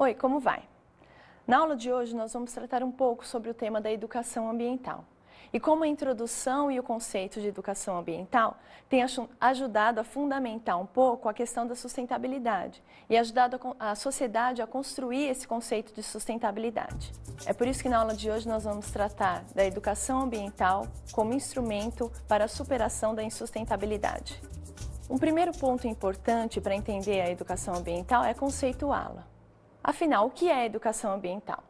Oi, como vai? Na aula de hoje nós vamos tratar um pouco sobre o tema da educação ambiental e como a introdução e o conceito de educação ambiental tem ajudado a fundamentar um pouco a questão da sustentabilidade e ajudado a sociedade a construir esse conceito de sustentabilidade. É por isso que na aula de hoje nós vamos tratar da educação ambiental como instrumento para a superação da insustentabilidade. Um primeiro ponto importante para entender a educação ambiental é conceituá-la. Afinal, o que é educação ambiental?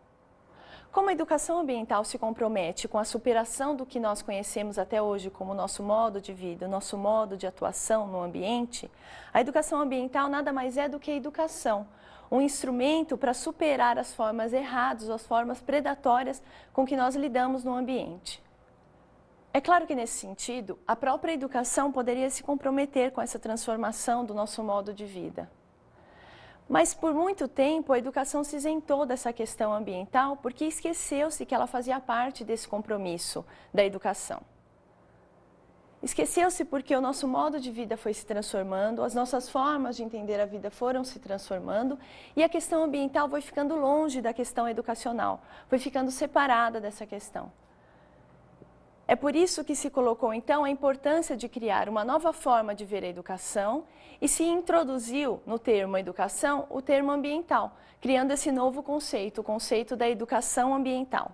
Como a educação ambiental se compromete com a superação do que nós conhecemos até hoje como nosso modo de vida, nosso modo de atuação no ambiente, a educação ambiental nada mais é do que a educação, um instrumento para superar as formas erradas, as formas predatórias com que nós lidamos no ambiente. É claro que nesse sentido, a própria educação poderia se comprometer com essa transformação do nosso modo de vida. Mas por muito tempo a educação se isentou dessa questão ambiental porque esqueceu-se que ela fazia parte desse compromisso da educação. Esqueceu-se porque o nosso modo de vida foi se transformando, as nossas formas de entender a vida foram se transformando e a questão ambiental foi ficando longe da questão educacional, foi ficando separada dessa questão. É por isso que se colocou então a importância de criar uma nova forma de ver a educação e se introduziu no termo educação o termo ambiental, criando esse novo conceito, o conceito da educação ambiental.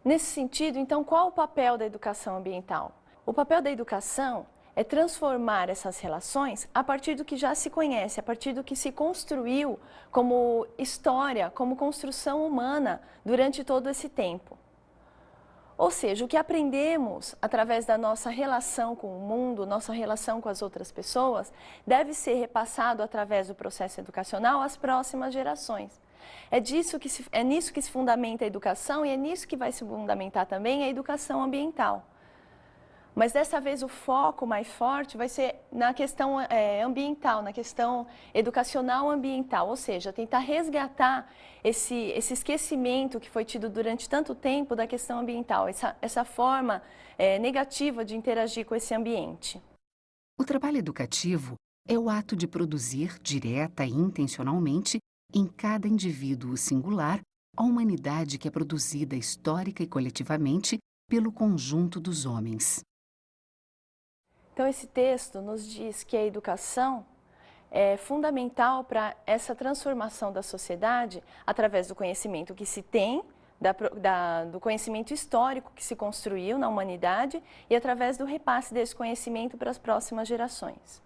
Nesse sentido, então, qual o papel da educação ambiental? O papel da educação é transformar essas relações a partir do que já se conhece, a partir do que se construiu como história, como construção humana durante todo esse tempo. Ou seja, o que aprendemos através da nossa relação com o mundo, nossa relação com as outras pessoas, deve ser repassado através do processo educacional às próximas gerações. É nisso que se fundamenta a educação e é nisso que vai se fundamentar também a educação ambiental. Mas dessa vez o foco mais forte vai ser na questão ambiental, na questão educacional ambiental, ou seja, tentar resgatar esse esquecimento que foi tido durante tanto tempo da questão ambiental, essa forma negativa de interagir com esse ambiente. O trabalho educativo é o ato de produzir, direta e intencionalmente, em cada indivíduo singular, a humanidade que é produzida histórica e coletivamente pelo conjunto dos homens. Então, esse texto nos diz que a educação é fundamental para essa transformação da sociedade através do conhecimento que se tem, do conhecimento histórico que se construiu na humanidade e através do repasse desse conhecimento para as próximas gerações.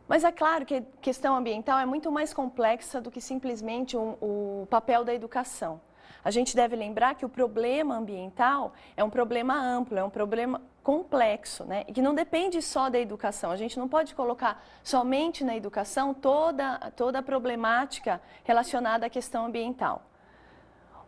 Mas é claro que a questão ambiental é muito mais complexa do que simplesmente o papel da educação. A gente deve lembrar que o problema ambiental é um problema amplo, é um problema complexo, né? E que não depende só da educação. A gente não pode colocar somente na educação toda a problemática relacionada à questão ambiental.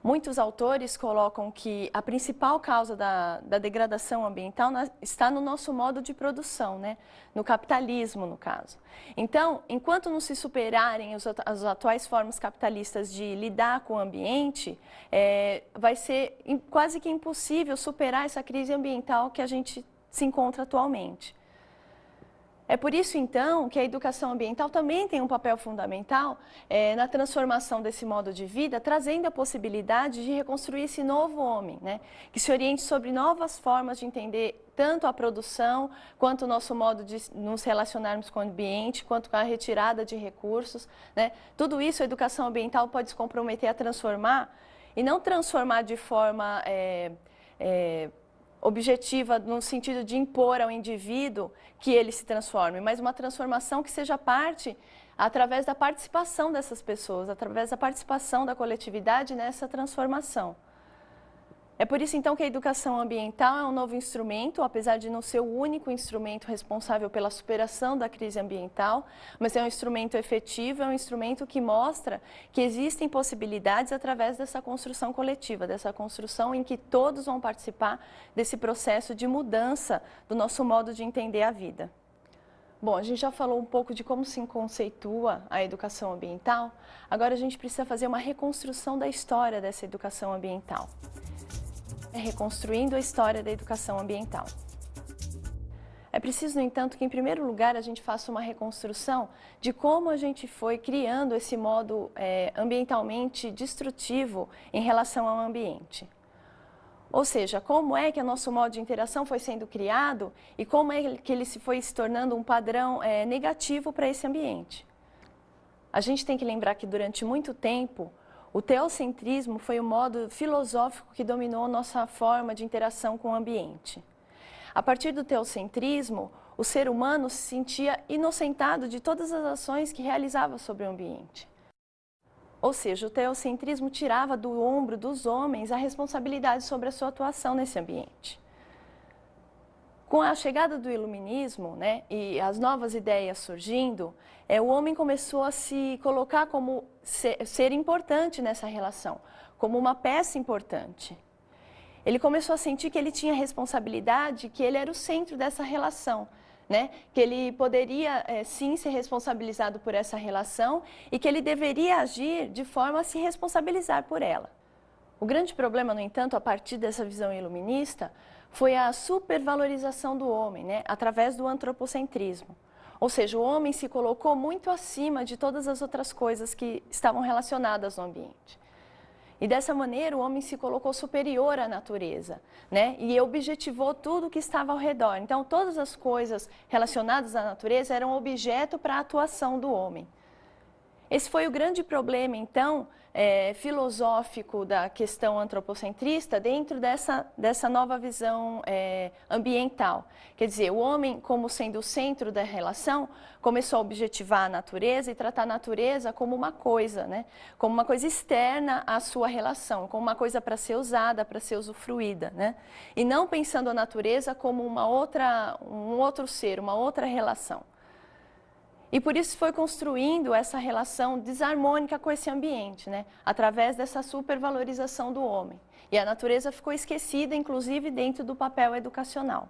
Muitos autores colocam que a principal causa da degradação ambiental está no nosso modo de produção, né? No capitalismo, no caso. Então, enquanto não se superarem as atuais formas capitalistas de lidar com o ambiente, vai ser quase que impossível superar essa crise ambiental que a gente se encontra atualmente. É por isso, então, que a educação ambiental também tem um papel fundamental na transformação desse modo de vida, trazendo a possibilidade de reconstruir esse novo homem, né? Que se oriente sobre novas formas de entender tanto a produção, quanto o nosso modo de nos relacionarmos com o ambiente, quanto com a retirada de recursos, né? Tudo isso a educação ambiental pode se comprometer a transformar, e não transformar de forma objetiva no sentido de impor ao indivíduo que ele se transforme, mas uma transformação que seja parte através da participação dessas pessoas, através da participação da coletividade nessa transformação. É por isso, então, que a educação ambiental é um novo instrumento, apesar de não ser o único instrumento responsável pela superação da crise ambiental, mas é um instrumento efetivo, é um instrumento que mostra que existem possibilidades através dessa construção coletiva, dessa construção em que todos vão participar desse processo de mudança do nosso modo de entender a vida. Bom, a gente já falou um pouco de como se conceitua a educação ambiental, agora a gente precisa fazer uma reconstrução da história dessa educação ambiental. Reconstruindo a história da educação ambiental. É preciso, no entanto, que em primeiro lugar a gente faça uma reconstrução de como a gente foi criando esse modo ambientalmente destrutivo em relação ao ambiente. Ou seja, como é que o nosso modo de interação foi sendo criado e como é que ele foi se tornando um padrão negativo para esse ambiente. A gente tem que lembrar que durante muito tempo o teocentrismo foi o modo filosófico que dominou nossa forma de interação com o ambiente. A partir do teocentrismo, o ser humano se sentia inocentado de todas as ações que realizava sobre o ambiente. Ou seja, o teocentrismo tirava do ombro dos homens a responsabilidade sobre a sua atuação nesse ambiente. Com a chegada do iluminismo, e as novas ideias surgindo, o homem começou a se colocar como ser importante nessa relação, como uma peça importante. Ele começou a sentir que ele tinha responsabilidade, que ele era o centro dessa relação, que ele poderia sim ser responsabilizado por essa relação e que ele deveria agir de forma a se responsabilizar por ela. O grande problema, no entanto, a partir dessa visão iluminista, foi a supervalorização do homem, através do antropocentrismo. Ou seja, o homem se colocou muito acima de todas as outras coisas que estavam relacionadas ao ambiente. E dessa maneira o homem se colocou superior à natureza, e objetivou tudo que estava ao redor. Então todas as coisas relacionadas à natureza eram objeto para a atuação do homem. Esse foi o grande problema, então, filosófico da questão antropocentrista dentro dessa nova visão ambiental. Quer dizer, o homem, como sendo o centro da relação, começou a objetivar a natureza e tratar a natureza como uma coisa, como uma coisa externa à sua relação, como uma coisa para ser usada, para ser usufruída, e não pensando a natureza como um outro ser, uma outra relação. E por isso foi construindo essa relação desarmônica com esse ambiente, através dessa supervalorização do homem. E a natureza ficou esquecida, inclusive, dentro do papel educacional.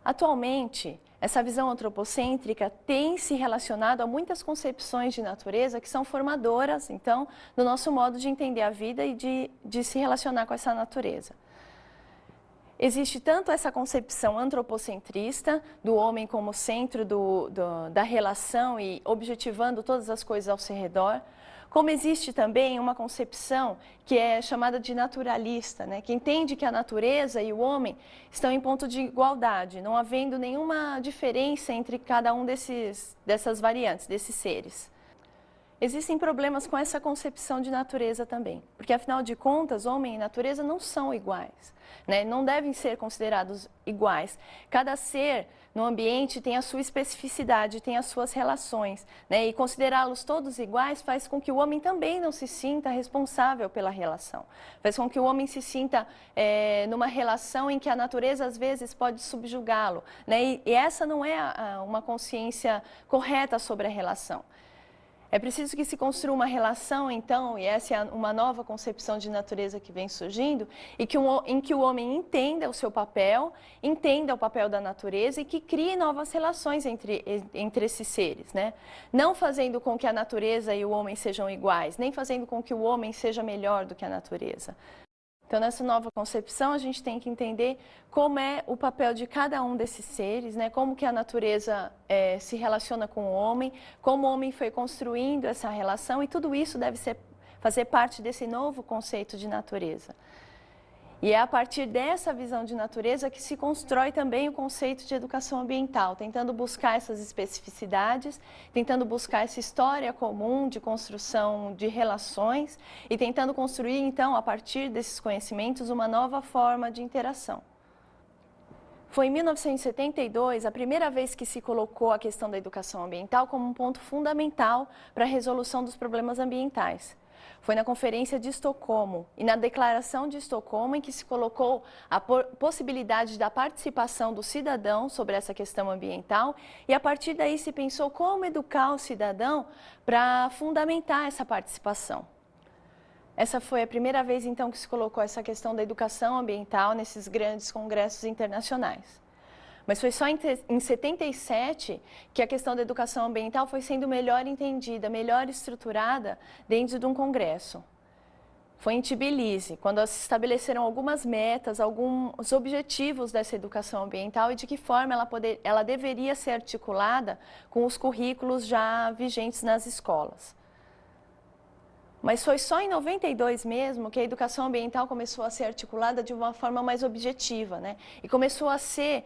Atualmente, essa visão antropocêntrica tem se relacionado a muitas concepções de natureza que são formadoras, então, do nosso modo de entender a vida e de se relacionar com essa natureza. Existe tanto essa concepção antropocentrista do homem como centro da relação e objetivando todas as coisas ao seu redor, como existe também uma concepção que é chamada de naturalista, que entende que a natureza e o homem estão em ponto de igualdade, não havendo nenhuma diferença entre cada um dessas variantes, desses seres. Existem problemas com essa concepção de natureza também, porque afinal de contas, homem e natureza não são iguais, não devem ser considerados iguais. Cada ser no ambiente tem a sua especificidade, tem as suas relações, e considerá-los todos iguais faz com que o homem também não se sinta responsável pela relação, faz com que o homem se sinta numa relação em que a natureza às vezes pode subjugá-lo, e essa não é uma consciência correta sobre a relação. É preciso que se construa uma relação, então, e essa é uma nova concepção de natureza que vem surgindo, em que o homem entenda o seu papel, entenda o papel da natureza e que crie novas relações entre esses seres, Não fazendo com que a natureza e o homem sejam iguais, nem fazendo com que o homem seja melhor do que a natureza. Então, nessa nova concepção, a gente tem que entender como é o papel de cada um desses seres, como que a natureza se relaciona com o homem, como o homem foi construindo essa relação, e tudo isso deve fazer parte desse novo conceito de natureza. E é a partir dessa visão de natureza que se constrói também o conceito de educação ambiental, tentando buscar essas especificidades, tentando buscar essa história comum de construção de relações e tentando construir, então, a partir desses conhecimentos, uma nova forma de interação. Foi em 1972 a primeira vez que se colocou a questão da educação ambiental como um ponto fundamental para a resolução dos problemas ambientais. Foi na Conferência de Estocolmo e na Declaração de Estocolmo em que se colocou a possibilidade da participação do cidadão sobre essa questão ambiental e a partir daí se pensou como educar o cidadão para fundamentar essa participação. Essa foi a primeira vez então que se colocou essa questão da educação ambiental nesses grandes congressos internacionais. Mas foi só em 77 que a questão da educação ambiental foi sendo melhor entendida, melhor estruturada dentro de um congresso. foi em Tbilisi, quando se estabeleceram algumas metas, alguns objetivos dessa educação ambiental e de que forma ela deveria ser articulada com os currículos já vigentes nas escolas. Mas foi só em 92 mesmo que a educação ambiental começou a ser articulada de uma forma mais objetiva, né? E começou a ser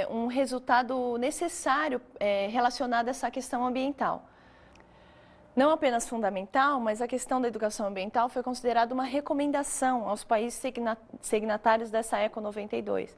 um resultado necessário relacionado a essa questão ambiental. Não apenas fundamental, mas a questão da educação ambiental foi considerada uma recomendação aos países signatários dessa ECO 92.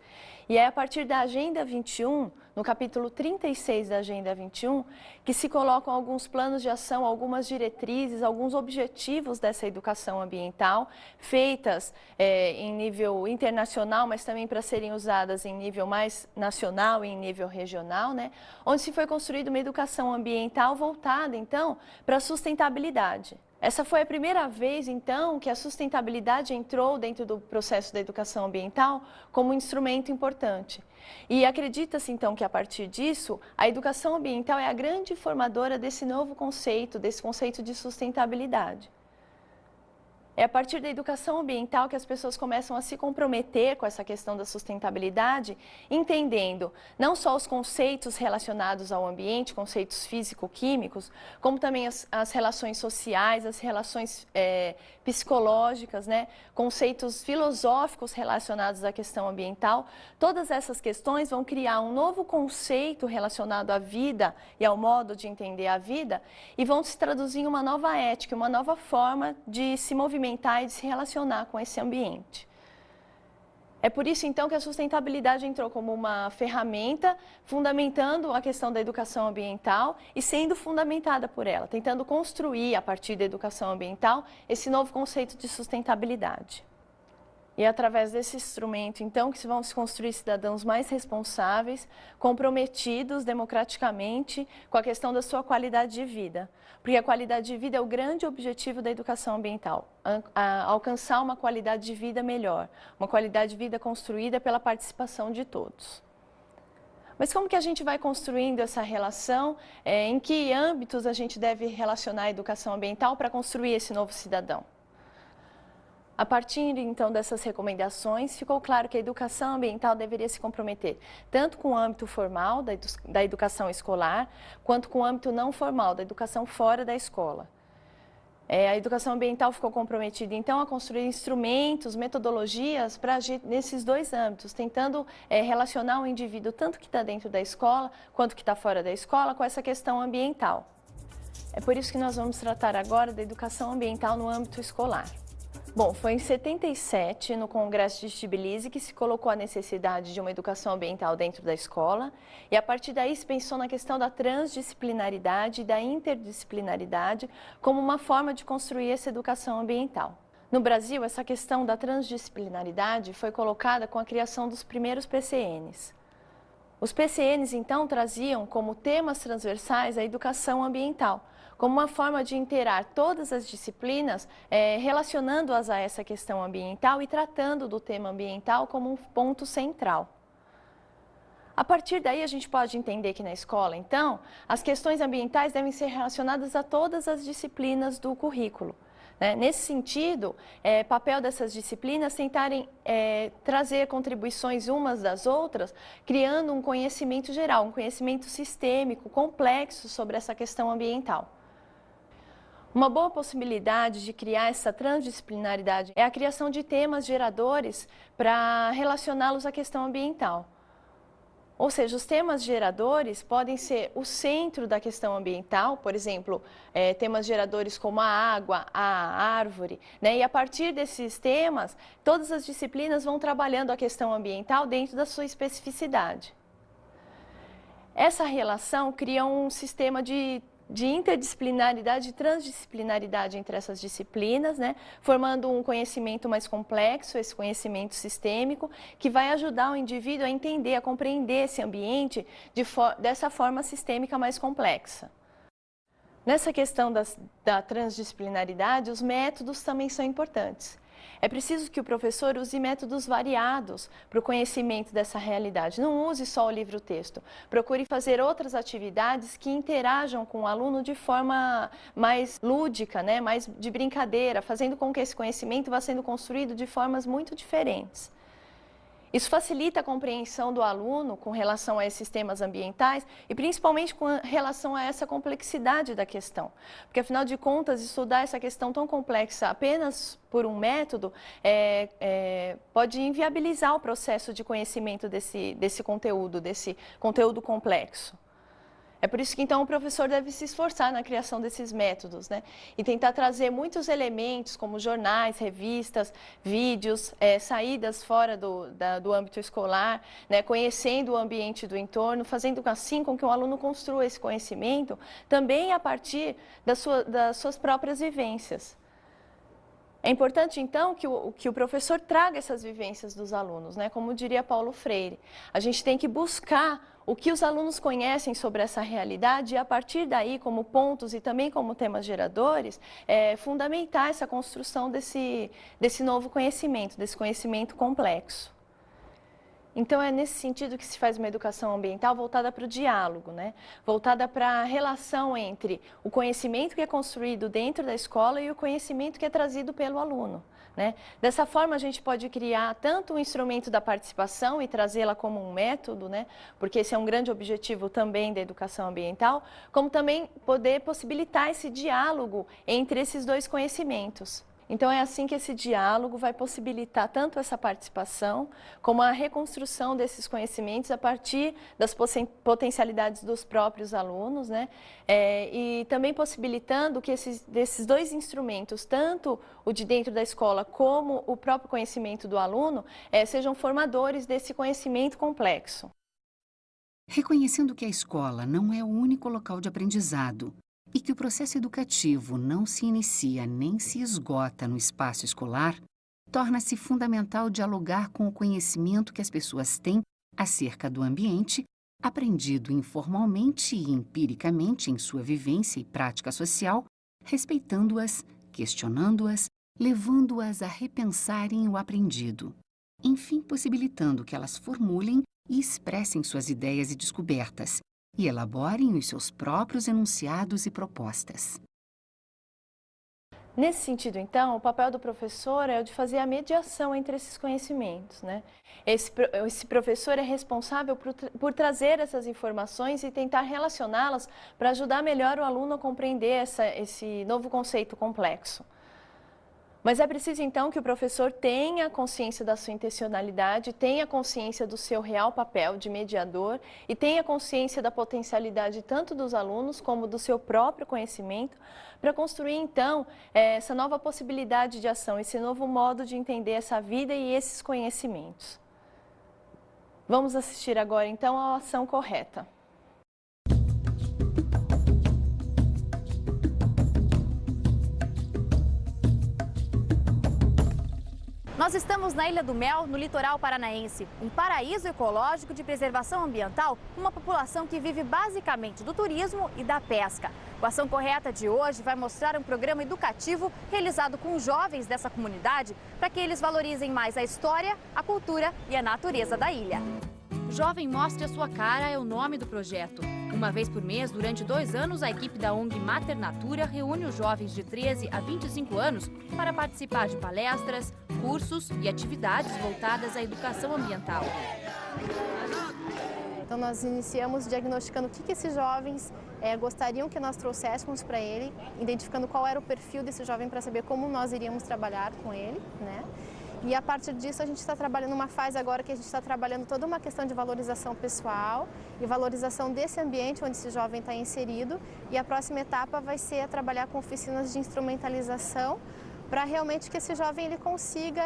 E é a partir da Agenda 21, no capítulo 36 da Agenda 21, que se colocam alguns planos de ação, algumas diretrizes, alguns objetivos dessa educação ambiental, feitas em nível internacional, mas também para serem usadas em nível mais nacional e em nível regional, né? Onde se foi construída uma educação ambiental voltada, então, para a sustentabilidade. Essa foi a primeira vez, então, que a sustentabilidade entrou dentro do processo da educação ambiental como um instrumento importante. E acredita-se, então, que a partir disso, a educação ambiental é a grande formadora desse novo conceito, desse conceito de sustentabilidade. É a partir da educação ambiental que as pessoas começam a se comprometer com essa questão da sustentabilidade, entendendo não só os conceitos relacionados ao ambiente, conceitos físico-químicos, como também as relações sociais, as relações psicológicas, né? Conceitos filosóficos relacionados à questão ambiental. Todas essas questões vão criar um novo conceito relacionado à vida e ao modo de entender a vida e vão se traduzir em uma nova ética, uma nova forma de se movimentar e de se relacionar com esse ambiente. É por isso, então, que a sustentabilidade entrou como uma ferramenta, fundamentando a questão da educação ambiental e sendo fundamentada por ela, tentando construir, a partir da educação ambiental, esse novo conceito de sustentabilidade. E é através desse instrumento, então, que vão se construir cidadãos mais responsáveis, comprometidos democraticamente com a questão da sua qualidade de vida. Porque a qualidade de vida é o grande objetivo da educação ambiental, alcançar uma qualidade de vida melhor, uma qualidade de vida construída pela participação de todos. Mas como que a gente vai construindo essa relação? Em que âmbitos a gente deve relacionar a educação ambiental para construir esse novo cidadão? A partir, então, dessas recomendações, ficou claro que a educação ambiental deveria se comprometer tanto com o âmbito formal da educação escolar, quanto com o âmbito não formal, da educação fora da escola. A educação ambiental ficou comprometida, então, a construir instrumentos, metodologias para agir nesses dois âmbitos, tentando relacionar o indivíduo, tanto que está dentro da escola, quanto que está fora da escola, com essa questão ambiental. É por isso que nós vamos tratar agora da educação ambiental no âmbito escolar. Bom, foi em 77, no Congresso de Tbilisi, que se colocou a necessidade de uma educação ambiental dentro da escola e a partir daí se pensou na questão da transdisciplinaridade e da interdisciplinaridade como uma forma de construir essa educação ambiental. No Brasil, essa questão da transdisciplinaridade foi colocada com a criação dos primeiros PCNs. Os PCNs, então, traziam como temas transversais a educação ambiental, como uma forma de inteirar todas as disciplinas, relacionando-as a essa questão ambiental e tratando do tema ambiental como um ponto central. A partir daí, a gente pode entender que na escola, então, as questões ambientais devem ser relacionadas a todas as disciplinas do currículo. Nesse sentido, papel dessas disciplinas tentarem trazer contribuições umas das outras, criando um conhecimento geral, um conhecimento sistêmico, complexo sobre essa questão ambiental. Uma boa possibilidade de criar essa transdisciplinaridade é a criação de temas geradores para relacioná-los à questão ambiental. Ou seja, os temas geradores podem ser o centro da questão ambiental, por exemplo, temas geradores como a água, a árvore, né? E a partir desses temas, todas as disciplinas vão trabalhando a questão ambiental dentro da sua especificidade. Essa relação cria um sistema de interdisciplinaridade e transdisciplinaridade entre essas disciplinas, né? Formando um conhecimento mais complexo, esse conhecimento sistêmico, que vai ajudar o indivíduo a entender, a compreender esse ambiente dessa forma sistêmica mais complexa. Nessa questão da transdisciplinaridade, os métodos também são importantes. É preciso que o professor use métodos variados para o conhecimento dessa realidade. Não use só o livro-texto. Procure fazer outras atividades que interajam com o aluno de forma mais lúdica, né? Mais de brincadeira, fazendo com que esse conhecimento vá sendo construído de formas muito diferentes. Isso facilita a compreensão do aluno com relação a esses temas ambientais e principalmente com relação a essa complexidade da questão. Porque, afinal de contas, estudar essa questão tão complexa apenas por um método pode inviabilizar o processo de conhecimento desse conteúdo complexo. É por isso que, então, o professor deve se esforçar na criação desses métodos, né? E tentar trazer muitos elementos, como jornais, revistas, vídeos, saídas fora do âmbito escolar, né? Conhecendo o ambiente do entorno, fazendo assim com que o aluno construa esse conhecimento também a partir das suas próprias vivências. É importante, então, que o professor traga essas vivências dos alunos, né? Como diria Paulo Freire. A gente tem que buscar o que os alunos conhecem sobre essa realidade e, a partir daí, como pontos e também como temas geradores, fundamentar essa construção desse novo conhecimento, desse conhecimento complexo. Então, é nesse sentido que se faz uma educação ambiental voltada para o diálogo, né? Voltada para a relação entre o conhecimento que é construído dentro da escola e o conhecimento que é trazido pelo aluno, né? Dessa forma, a gente pode criar tanto o instrumento da participação e trazê-la como um método, né? Porque esse é um grande objetivo também da educação ambiental, como também poder possibilitar esse diálogo entre esses dois conhecimentos. Então, é assim que esse diálogo vai possibilitar tanto essa participação, como a reconstrução desses conhecimentos a partir das potencialidades dos próprios alunos, né? E também possibilitando que desses dois instrumentos, tanto o de dentro da escola como o próprio conhecimento do aluno, sejam formadores desse conhecimento complexo. Reconhecendo que a escola não é o único local de aprendizado, e que o processo educativo não se inicia nem se esgota no espaço escolar, torna-se fundamental dialogar com o conhecimento que as pessoas têm acerca do ambiente, aprendido informalmente e empiricamente em sua vivência e prática social, respeitando-as, questionando-as, levando-as a repensarem o aprendido, enfim, possibilitando que elas formulem e expressem suas ideias e descobertas, e elaborem os seus próprios enunciados e propostas. Nesse sentido, então, o papel do professor é o de fazer a mediação entre esses conhecimentos, né? Esse professor é responsável por trazer essas informações e tentar relacioná-las para ajudar melhor o aluno a compreender esse novo conceito complexo. Mas é preciso, então, que o professor tenha consciência da sua intencionalidade, tenha consciência do seu real papel de mediador e tenha consciência da potencialidade tanto dos alunos como do seu próprio conhecimento para construir, então, essa nova possibilidade de ação, esse novo modo de entender essa vida e esses conhecimentos. Vamos assistir agora, então, à ação correta. Nós estamos na Ilha do Mel, no litoral paranaense, um paraíso ecológico de preservação ambiental, com uma população que vive basicamente do turismo e da pesca. O Ação Correta de hoje vai mostrar um programa educativo realizado com jovens dessa comunidade para que eles valorizem mais a história, a cultura e a natureza da ilha. Jovem Mostre a Sua Cara é o nome do projeto. Uma vez por mês, durante 2 anos, a equipe da ONG Mater Natura reúne os jovens de 13 a 25 anos para participar de palestras, cursos e atividades voltadas à educação ambiental. Então nós iniciamos diagnosticando o que esses jovens gostariam que nós trouxéssemos para ele, identificando qual era o perfil desse jovem para saber como nós iríamos trabalhar com ele, né? E a partir disso a gente está trabalhando numa fase agora que a gente está trabalhando toda uma questão de valorização pessoal e valorização desse ambiente onde esse jovem está inserido. E a próxima etapa vai ser a trabalhar com oficinas de instrumentalização para realmente que esse jovem ele consiga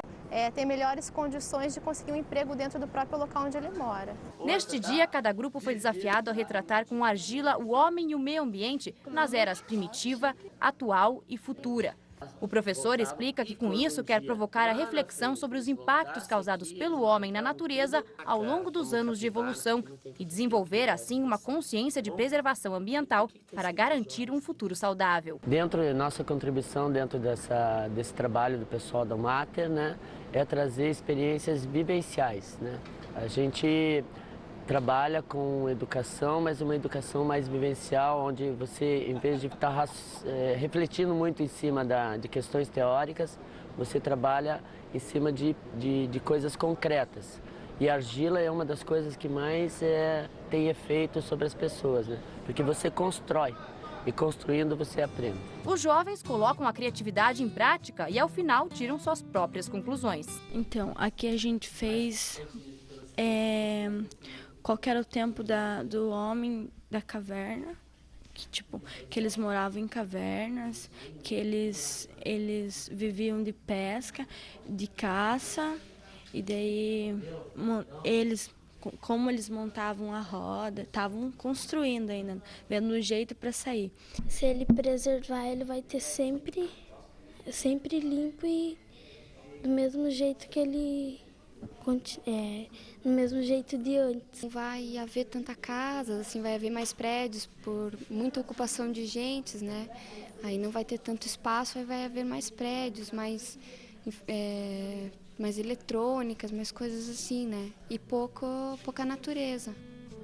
ter melhores condições de conseguir um emprego dentro do próprio local onde ele mora. Neste dia, cada grupo foi desafiado a retratar com argila o homem e o meio ambiente nas eras primitiva, atual e futura. O professor explica que com isso quer provocar a reflexão sobre os impactos causados pelo homem na natureza ao longo dos anos de evolução e desenvolver assim uma consciência de preservação ambiental para garantir um futuro saudável. Dentro da nossa contribuição, dentro desse trabalho do pessoal da Mater, né, é trazer experiências vivenciais, né? A gente trabalha com educação, mas uma educação mais vivencial, onde você, em vez de estar refletindo muito em cima de questões teóricas, você trabalha em cima de coisas concretas. E a argila é uma das coisas que mais tem efeito sobre as pessoas, né? Porque você constrói. E construindo você aprende. Os jovens colocam a criatividade em prática e, ao final, tiram suas próprias conclusões. Então, aqui a gente fez qual que era o tempo do homem da caverna, que eles moravam em cavernas, que eles viviam de pesca, de caça, e daí como eles montavam a roda, estavam construindo ainda, vendo o jeito para sair. Se ele preservar, ele vai ter sempre limpo e do mesmo jeito que ele no mesmo jeito de antes. Não vai haver tanta casa, assim, vai haver mais prédios por muita ocupação de gente, né? Aí não vai ter tanto espaço, aí vai haver mais prédios, mais eletrônicas, mais coisas assim, né? E pouca natureza.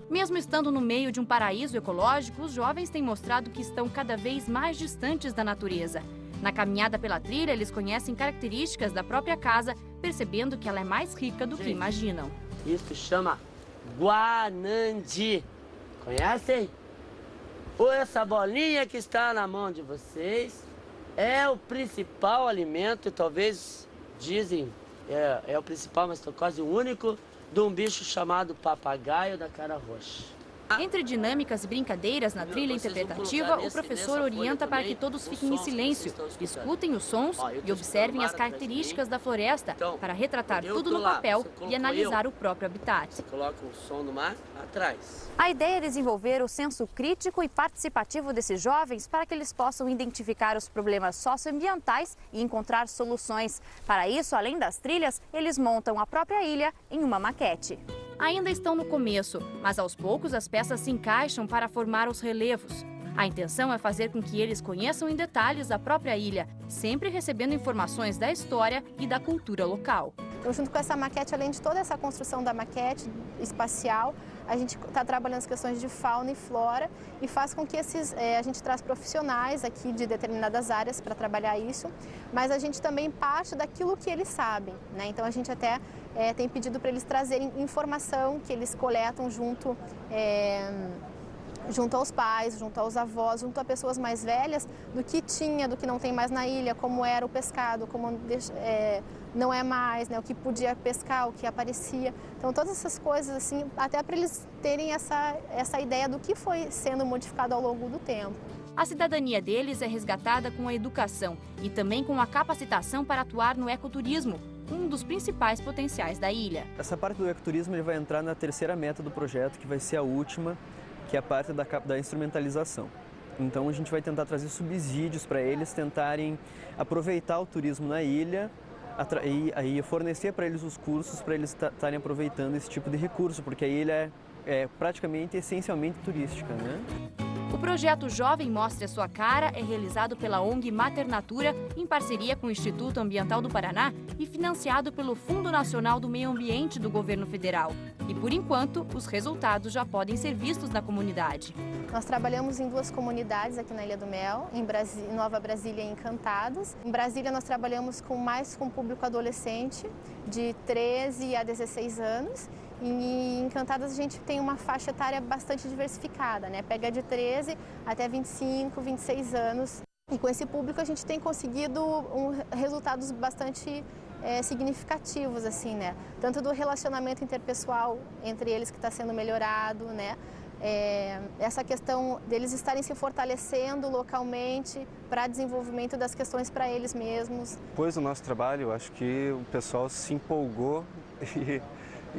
Mesmo estando no meio de um paraíso ecológico, os jovens têm mostrado que estão cada vez mais distantes da natureza. Na caminhada pela trilha, eles conhecem características da própria casa, percebendo que ela é mais rica do que imaginam. Isso chama guanandi. Conhecem? Ou essa bolinha que está na mão de vocês é o principal alimento, e talvez dizem é o principal, mas quase o único, de um bicho chamado papagaio da cara roxa. Entre dinâmicas e brincadeiras na trilha interpretativa, o professor orienta para que todos fiquem em silêncio, escutem os sons e observem as características da floresta para retratar tudo no papel e analisar o próprio habitat. Você coloca o som do mar atrás. A ideia é desenvolver o senso crítico e participativo desses jovens para que eles possam identificar os problemas socioambientais e encontrar soluções. Para isso, além das trilhas, eles montam a própria ilha em uma maquete. Ainda estão no começo, mas aos poucos as peças se encaixam para formar os relevos. A intenção é fazer com que eles conheçam em detalhes a própria ilha, sempre recebendo informações da história e da cultura local. Então, junto com essa maquete, além de toda essa construção da maquete espacial, a gente está trabalhando as questões de fauna e flora e faz com que a gente traz profissionais aqui de determinadas áreas para trabalhar isso, mas a gente também parte daquilo que eles sabem, né? Então a gente até tem pedido para eles trazerem informação que eles coletam junto aos pais, junto aos avós, junto a pessoas mais velhas, do que tinha, do que não tem mais na ilha, como era o pescado, como não é mais, né, o que podia pescar, o que aparecia. Então todas essas coisas, assim, até para eles terem essa ideia do que foi sendo modificado ao longo do tempo. A cidadania deles é resgatada com a educação e também com a capacitação para atuar no ecoturismo, um dos principais potenciais da ilha. Essa parte do ecoturismo ele vai entrar na terceira meta do projeto, que vai ser a última, que é a parte da instrumentalização. Então a gente vai tentar trazer subsídios para eles tentarem aproveitar o turismo na ilha e fornecer para eles os cursos para eles estarem aproveitando esse tipo de recurso, porque a ilha é praticamente, essencialmente turística, né? O projeto Jovem Mostre a Sua Cara é realizado pela ONG Mater Natura em parceria com o Instituto Ambiental do Paraná e financiado pelo Fundo Nacional do Meio Ambiente do Governo Federal. E, por enquanto, os resultados já podem ser vistos na comunidade. Nós trabalhamos em 2 comunidades aqui na Ilha do Mel, em Nova Brasília e Encantados. Em Brasília nós trabalhamos mais com público adolescente de 13 a 16 anos. E em Encantadas a gente tem uma faixa etária bastante diversificada, né? Pega de 13 até 25, 26 anos. E com esse público a gente tem conseguido resultados bastante significativos, assim, né? Tanto do relacionamento interpessoal entre eles que está sendo melhorado, né? Essa questão deles estarem se fortalecendo localmente para desenvolvimento das questões para eles mesmos. Depois do nosso trabalho, eu acho que o pessoal se empolgou e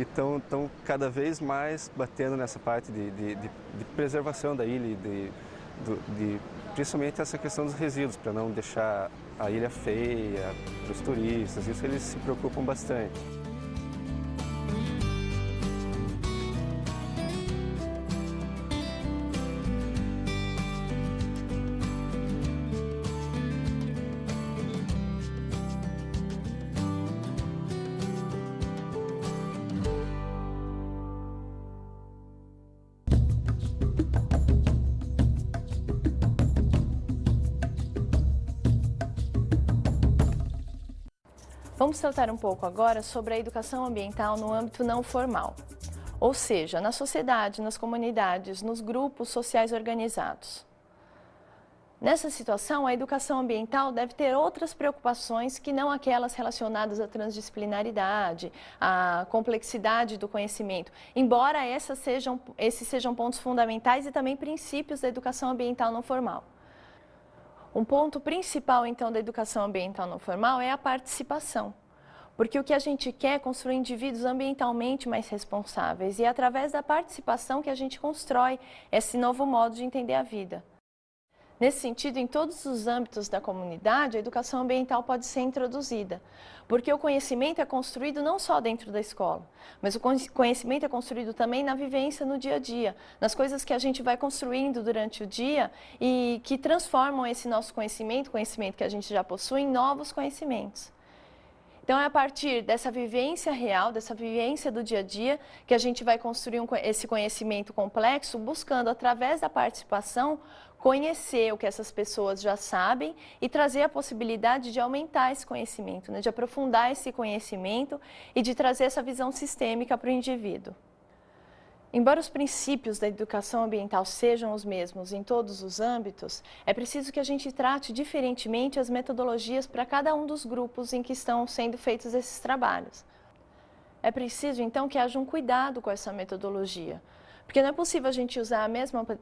estão cada vez mais batendo nessa parte de preservação da ilha, de principalmente essa questão dos resíduos, para não deixar a ilha feia para os turistas, isso eles se preocupam bastante. Vamos tratar um pouco agora sobre a educação ambiental no âmbito não formal, ou seja, na sociedade, nas comunidades, nos grupos sociais organizados. Nessa situação, a educação ambiental deve ter outras preocupações que não aquelas relacionadas à transdisciplinaridade, à complexidade do conhecimento, embora esses sejam pontos fundamentais e também princípios da educação ambiental não formal. Um ponto principal, então, da educação ambiental não formal é a participação. Porque o que a gente quer é construir indivíduos ambientalmente mais responsáveis e é através da participação que a gente constrói esse novo modo de entender a vida. Nesse sentido, em todos os âmbitos da comunidade, a educação ambiental pode ser introduzida, porque o conhecimento é construído não só dentro da escola, mas o conhecimento é construído também na vivência no dia a dia, nas coisas que a gente vai construindo durante o dia e que transformam esse nosso conhecimento que a gente já possui, em novos conhecimentos. Então, é a partir dessa vivência real, dessa vivência do dia a dia, que a gente vai construir esse conhecimento complexo, buscando, através da participação, conhecer o que essas pessoas já sabem e trazer a possibilidade de aumentar esse conhecimento, né? De aprofundar esse conhecimento e de trazer essa visão sistêmica para o indivíduo. Embora os princípios da educação ambiental sejam os mesmos em todos os âmbitos, é preciso que a gente trate diferentemente as metodologias para cada um dos grupos em que estão sendo feitos esses trabalhos. É preciso, então, que haja um cuidado com essa metodologia, porque não é possível a gente usar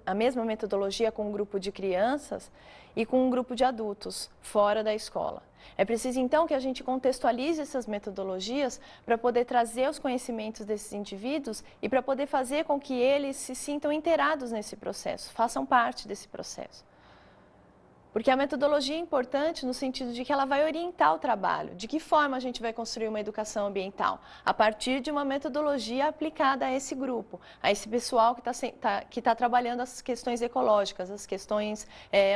a mesma metodologia com um grupo de crianças e com um grupo de adultos fora da escola. É preciso, então, que a gente contextualize essas metodologias para poder trazer os conhecimentos desses indivíduos e para poder fazer com que eles se sintam inteirados nesse processo, façam parte desse processo. Porque a metodologia é importante no sentido de que ela vai orientar o trabalho. De que forma a gente vai construir uma educação ambiental? A partir de uma metodologia aplicada a esse grupo, a esse pessoal que está trabalhando as questões ecológicas, as questões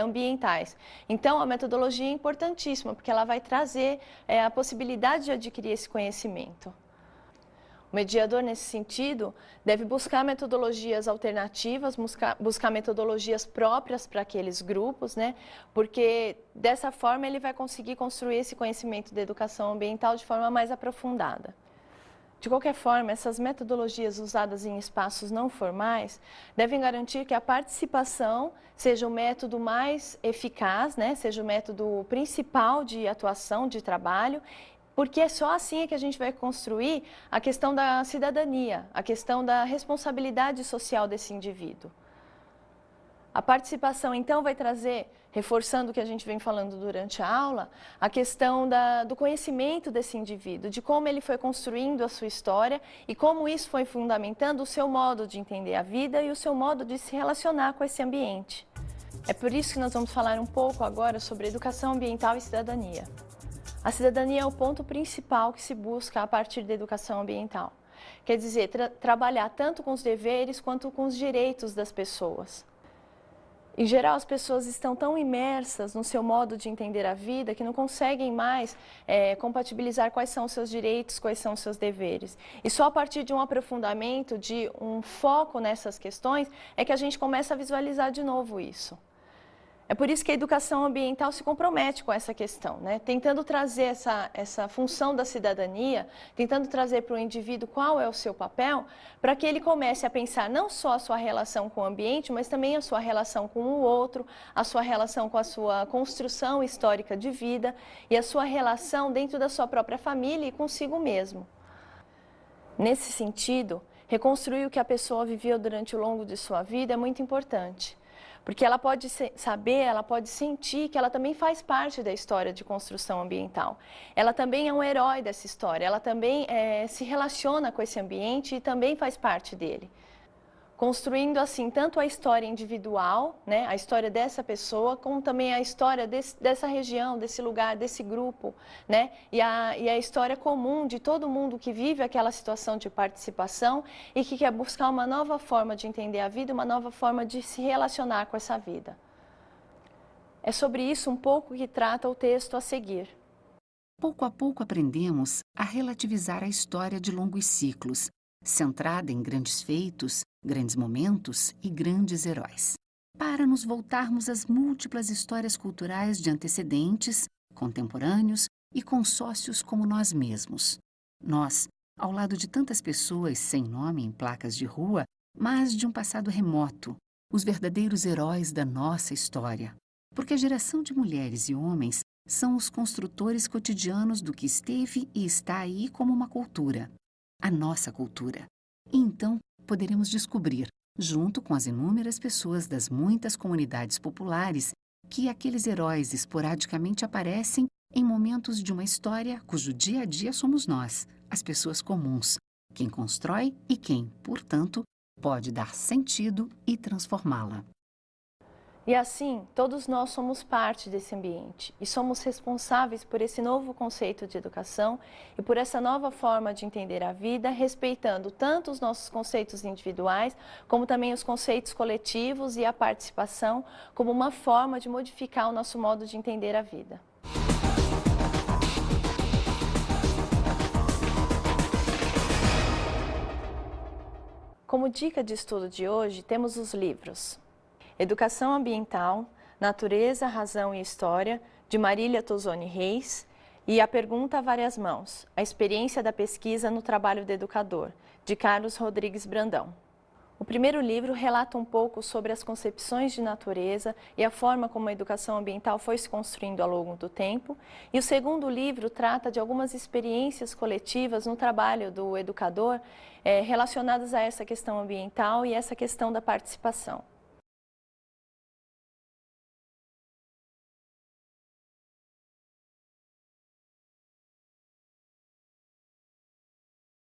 ambientais. Então, a metodologia é importantíssima, porque ela vai trazer a possibilidade de adquirir esse conhecimento. O mediador, nesse sentido, deve buscar metodologias alternativas, buscar metodologias próprias para aqueles grupos, né? Porque dessa forma ele vai conseguir construir esse conhecimento da educação ambiental de forma mais aprofundada. De qualquer forma, essas metodologias usadas em espaços não formais devem garantir que a participação seja o método mais eficaz, né? Seja o método principal de atuação, de trabalho, porque é só assim que a gente vai construir a questão da cidadania, a questão da responsabilidade social desse indivíduo. A participação, então, vai trazer, reforçando o que a gente vem falando durante a aula, a questão do conhecimento desse indivíduo, de como ele foi construindo a sua história e como isso foi fundamentando o seu modo de entender a vida e o seu modo de se relacionar com esse ambiente. É por isso que nós vamos falar um pouco agora sobre educação ambiental e cidadania. A cidadania é o ponto principal que se busca a partir da educação ambiental. Quer dizer, trabalhar tanto com os deveres quanto com os direitos das pessoas. Em geral, as pessoas estão tão imersas no seu modo de entender a vida que não conseguem mais compatibilizar quais são os seus direitos, quais são os seus deveres. E só a partir de um aprofundamento, de um foco nessas questões, é que a gente começa a visualizar de novo isso. É por isso que a educação ambiental se compromete com essa questão, né? Tentando trazer essa função da cidadania, tentando trazer para o indivíduo qual é o seu papel, para que ele comece a pensar não só a sua relação com o ambiente, mas também a sua relação com o outro, a sua relação com a sua construção histórica de vida e a sua relação dentro da sua própria família e consigo mesmo. Nesse sentido, reconstruir o que a pessoa viveu durante o longo de sua vida é muito importante. Porque ela pode saber, ela pode sentir que ela também faz parte da história de construção ambiental. Ela também é um herói dessa história, ela também se relaciona com esse ambiente e também faz parte dele. construindo assim tanto a história individual, né, a história dessa pessoa, como também a história dessa região, desse lugar, desse grupo, né, e a história comum de todo mundo que vive aquela situação de participação e que quer buscar uma nova forma de entender a vida, uma nova forma de se relacionar com essa vida. É sobre isso um pouco que trata o texto a seguir. Pouco a pouco aprendemos a relativizar a história de longos ciclos, centrada em grandes feitos, grandes momentos e grandes heróis, para nos voltarmos às múltiplas histórias culturais de antecedentes, contemporâneos e consórcios como nós mesmos. Nós, ao lado de tantas pessoas sem nome em placas de rua, mas de um passado remoto, os verdadeiros heróis da nossa história. Porque a geração de mulheres e homens são os construtores cotidianos do que esteve e está aí como uma cultura, a nossa cultura. E então poderemos descobrir, junto com as inúmeras pessoas das muitas comunidades populares, que aqueles heróis esporadicamente aparecem em momentos de uma história cujo dia a dia somos nós, as pessoas comuns, quem constrói e quem, portanto, pode dar sentido e transformá-la. E assim, todos nós somos parte desse ambiente e somos responsáveis por esse novo conceito de educação e por essa nova forma de entender a vida, respeitando tanto os nossos conceitos individuais, como também os conceitos coletivos e a participação, como uma forma de modificar o nosso modo de entender a vida. Como dica de estudo de hoje, temos os livros Educação Ambiental, Natureza, Razão e História, de Marília Tosoni Reis, e A Pergunta a Várias Mãos, a experiência da pesquisa no trabalho do educador, de Carlos Rodrigues Brandão. O primeiro livro relata um pouco sobre as concepções de natureza e a forma como a educação ambiental foi se construindo ao longo do tempo, e o segundo livro trata de algumas experiências coletivas no trabalho do educador relacionadas a essa questão ambiental e essa questão da participação.